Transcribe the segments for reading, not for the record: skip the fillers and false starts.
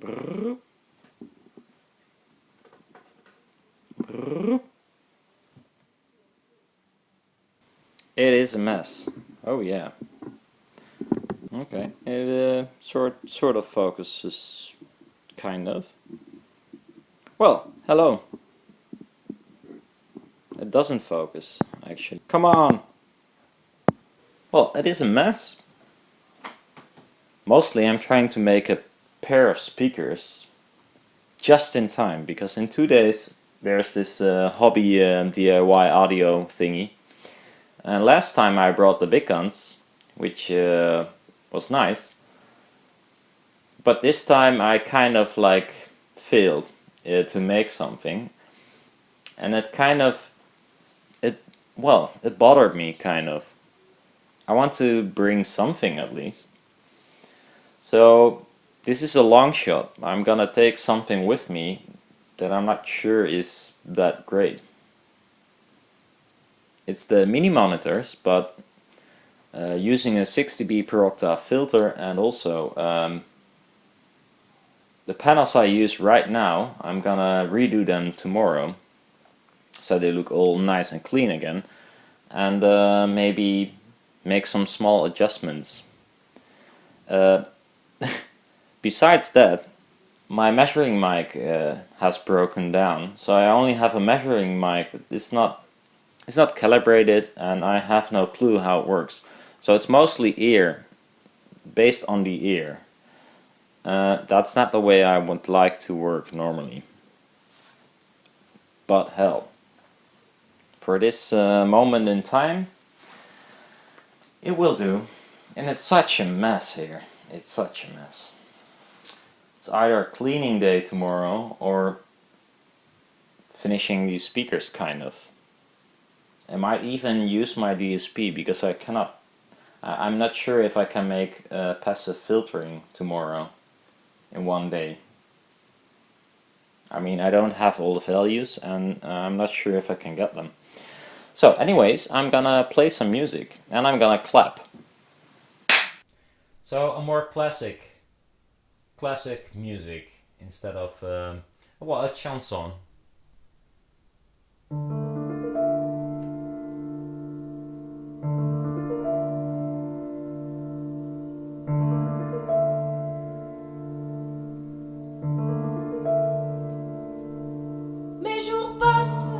Brrr. Brrr. It is a mess. Oh yeah. Okay. It sort of focuses, kind of. Well, hello. It doesn't focus, actually. Come on! Well, it is a mess. Mostly I'm trying to make a pair of speakers just in time, because in 2 days there's this hobby DIY audio thingy. And last time I brought the big guns, which was nice. But this time I kind of like failed to make something. And it kind of, it bothered me kind of. I want to bring something at least. So this is a long shot. I'm gonna take something with me that I'm not sure is that great. It's the mini monitors, but using a 6 dB per octave filter, and also the panels I use right now, I'm gonna redo them tomorrow so they look all nice and clean again, and maybe make some small adjustments. Besides that, my measuring mic has broken down, so I only have a measuring mic, but it's not calibrated, and I have no clue how it works. So it's mostly ear, based on the ear. That's not the way I would like to work normally. But hell, for this moment in time, it will do. And it's such a mess here. It's such a mess. It's either cleaning day tomorrow or finishing these speakers, kind of. I might even use my DSP, because I cannot. I'm not sure if I can make passive filtering tomorrow in 1 day. I mean, I don't have all the values, and I'm not sure if I can get them. So anyways, I'm gonna play some music and I'm gonna clap. So a more classic music instead of well, a chanson. Mes jours passent,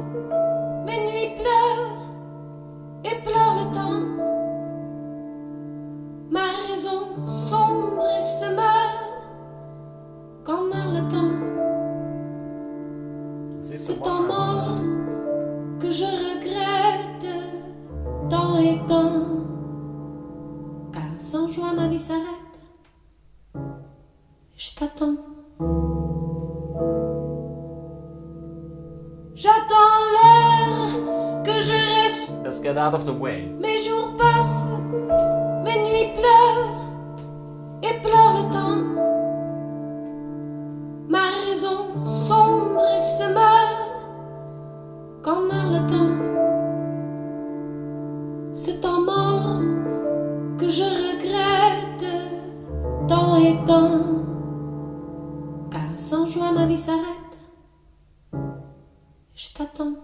mes nuits pleurent et pleure le temps. Ma raison sombre et se meurt quand meurt le temps. Ce temps mort que je regrette tant et tant, car sans joie ma vie s'arrête. Je t'attends. J'attends l'heure que je respire. Let's get out of the way. Mes jours passent, mes nuits pleurent et pleure le temps. Ma raison sombre et se meurt quand meurt le temps. Ce temps mort que je regrette tant et tant, car sans joie ma vie s'arrête. Je t'attends.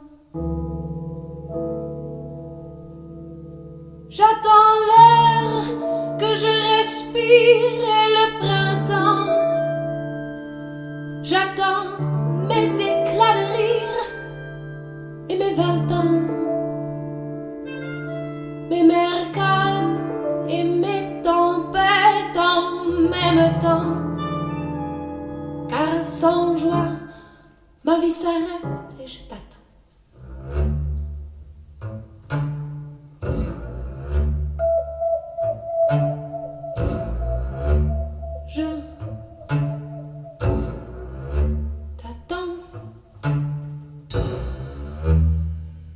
J'attends l'air que je respire et le printemps. J'attends mes éclats de rire et mes 20 ans. Mes mers calmes et mes tempêtes en même temps. Car sans joie, ma vie s'arrête et je t'attends. Je t'attends.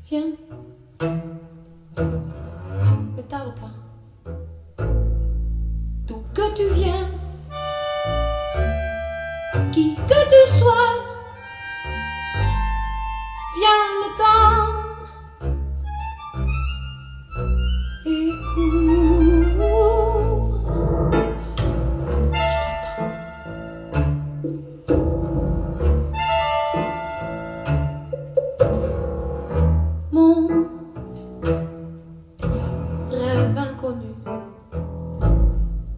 Viens. Ne tarde pas. D'où que tu viens, qui que tu sois, viens le temps et cours. Je t'attends. inconnu.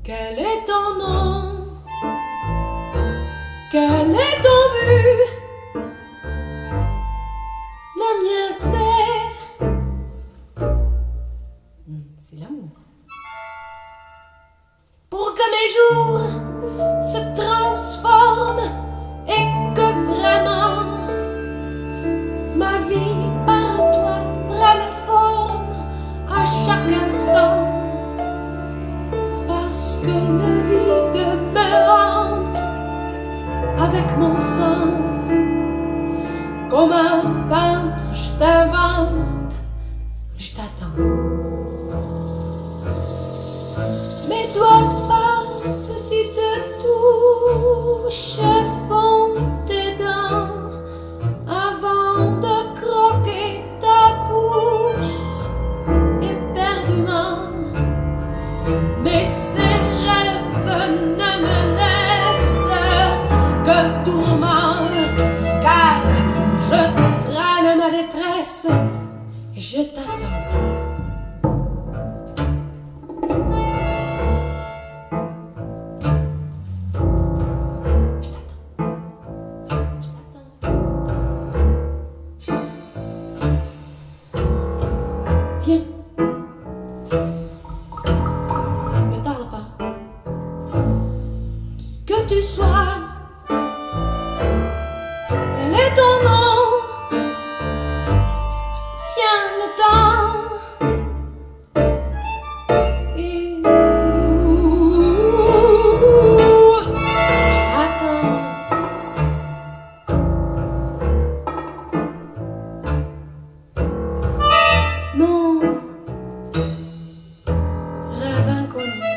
Quel est ton nom? Quel est ton but? Le mien c'est l'amour. Pour que mes jours se transforment et que vraiment ma vie par toi prenne forme à chaque instant. Parce que le vide me hante avec mon sang. Comme un peintre, je t'invente, je t'attends. Mes doigts par petites touches font tes dents avant de croquer ta bouche éperdument. Mais ces rêves ne me laissent que tourment, car je traîne ma détresse et je t'attends. Viens, ne tarde pas. Qui que tu sois, quel est ton nom? Viens le temps. Et je t'attends. Mon rêve inconnu.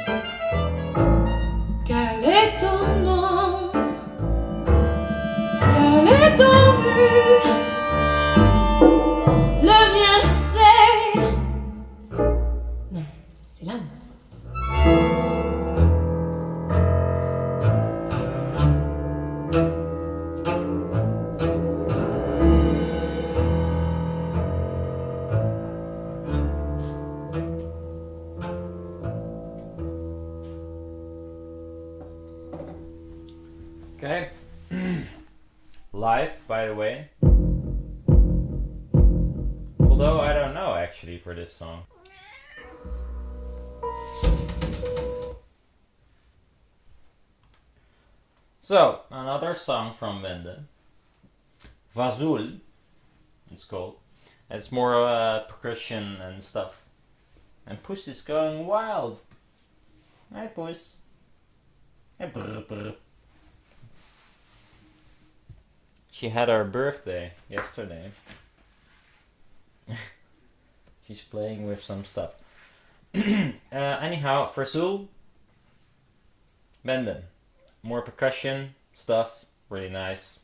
Quel est ton nom? Quel est ton but? Le mien c'est l'amour. Okay. Live, by the way. Although I don't know actually for this song. So, another song from Wende. Vazul, it's called. It's more percussion and stuff. And Puss is going wild. Hi Puss. Hey, brr, brr. She had her birthday yesterday. She's playing with some stuff. Anyhow, for Zul, Wende. More percussion stuff, really nice.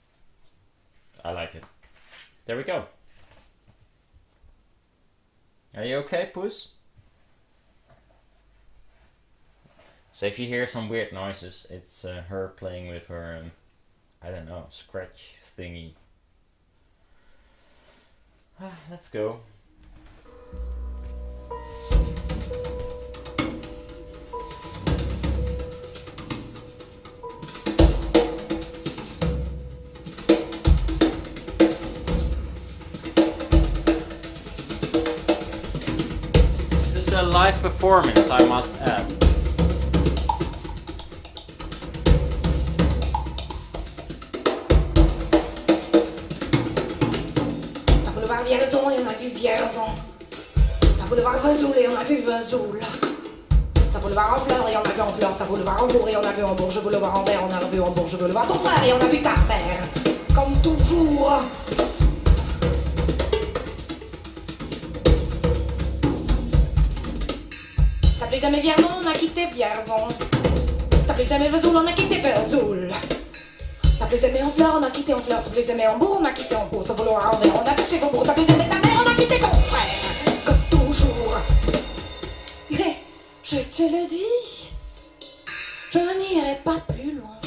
I like it. There we go. Are you okay, Puss? So if you hear some weird noises, it's her playing with her, I don't know, scratch thingy. Let's go. This is a live performance, I must add. Vierzon et on a vu Vierzon. T'as voulu voir Vesoul et on a vu Vesoul. T'as voulu voir en fleur et on a vu en fleur. T'as voulu voir en bourg et on a vu en bourg. Je voulais voir en verre, on a vu en bourg. Je voulais voir ton frère et on a vu ta mère. Comme toujours. T'as plus aimé Vierzon, on a quitté Vierzon. T'as plus aimé Vesoul, on a quitté Vesoul. T'as plus aimé en fleur, on a quitté en fleur. T'as plus aimé en bourg, on a quitté en bourg. T'as voulu voir en verre, on a poussé ton bourg. T'as plus aimé ta mère, on a quitté ton frère. Comme toujours. Mais je te le dis, je n'irai pas plus loin.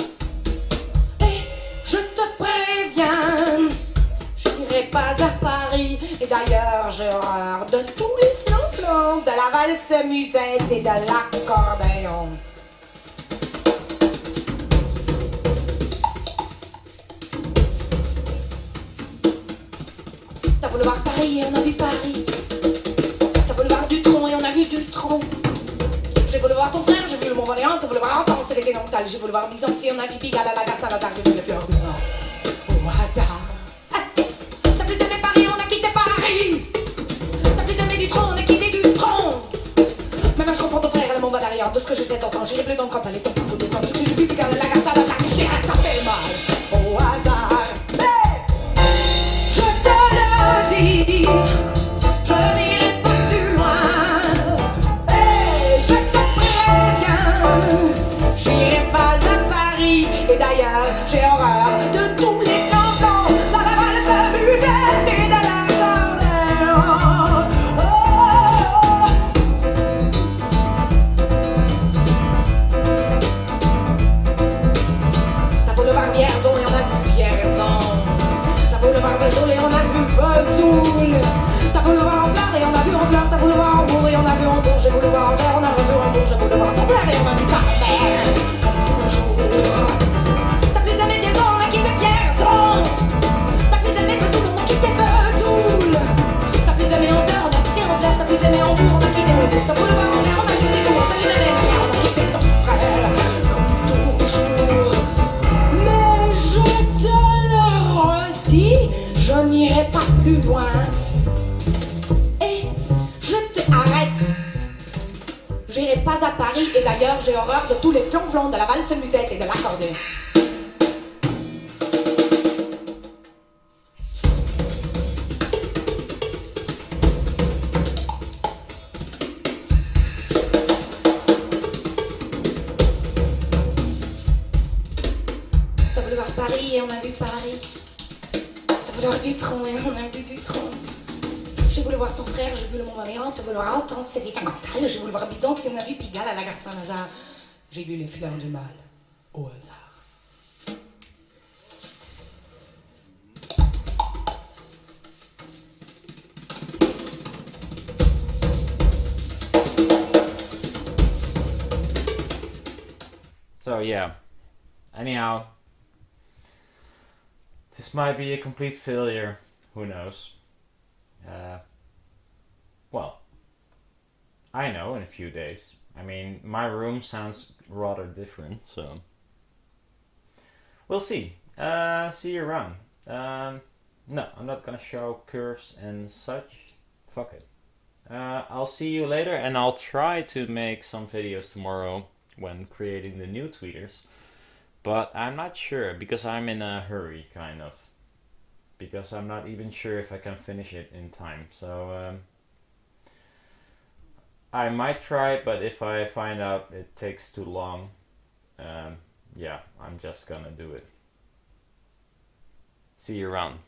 Et je te préviens, je n'irai pas à Paris. Et d'ailleurs, j'ai horreur de tous les flancs de la la valse musette et de l'accordéon. T'as voulu voir Paris et on a vu Paris. T'as voulu voir Dutronc et on a vu Dutronc. J'ai voulu voir ton frère, j'ai vu le Mont Valéant. T'as voulu voir Hortense et les Dénontales. J'ai voulu voir Byzantie et on a vu Pigalle à la gare Saint-Lazare. J'ai vu le fleur du Nord au hasard. T'as plus aimé Paris, on a quitté Paris. T'as plus aimé Dutronc, on a quitté Dutronc. Maintenant je comprends ton frère et le Mont Valéant. De ce que je sais d'entendre, j'irai plus dans le canton. Les temps pour descendre. J'ai vu Pigalle à la gare Saint-Lazare. J'ai ça fait mal au hasard. Je te le dis, je n'irai pas plus loin. Et je te préviens, j'irai pas à Paris. Et d'ailleurs, j'ai horreur de tous les enfants dans la valse musette et de l'accordéon. T'as beau le voir Vierzon et on a vu Vierzon. T'as voulu voir Vesoul et on a vu Vesoul. T'as voulu voir Honfleur et on a vu Honfleur. T'as voulu voir Hambourg et on a vu Hambourg. J'ai voulu voir Anvers, on a revu Hambourg. J'ai voulu voir ton frère et on a vu ta mère. Comme toujours. T'as plus aimé Vierzon, on a quitté Vierzon. T'as plus aimé Vesoul, on a quitté Vesoul. T'as plus aimé Honfleur, on a quitté Honfleur. T'as plus aimé Hambourg, on a quitté Hambourg. T'as voulu voir Anvers, on a quitté Ségour. T'as plus aimé Anvers, on a quitté ton frère. Comme toujours. Mais je te le redis, je n'irai pas plus loin. Et je te arrête. J'irai pas à Paris et d'ailleurs j'ai horreur de tous les flonflons de la valse musette et de l'accordéon. T'as voulu voir Paris et on a vu Paris. T'as voulu voir Dutronc et on a vu Dutronc. J'ai voulu voir ton frère, j'ai vu le Mont Valéant. T'as voulu voir Hortense et les Dénontales. J'ai voulu voir Byzantie et on a vu Pigalle à la gare Saint-Lazare. J'ai vu les fleurs du mal au hasard. So yeah, anyhow, this might be a complete failure, who knows. Well, I know in a few days. I mean, my room sounds rather different, so we'll see. See you around. No, I'm not gonna show curves and such. Fuck it. I'll see you later, and I'll try to make some videos tomorrow when creating the new tweeters. But I'm not sure, because I'm in a hurry, kind of. Because I'm not even sure if I can finish it in time. So I might try, but if I find out it takes too long, yeah, I'm just gonna do it. See you around.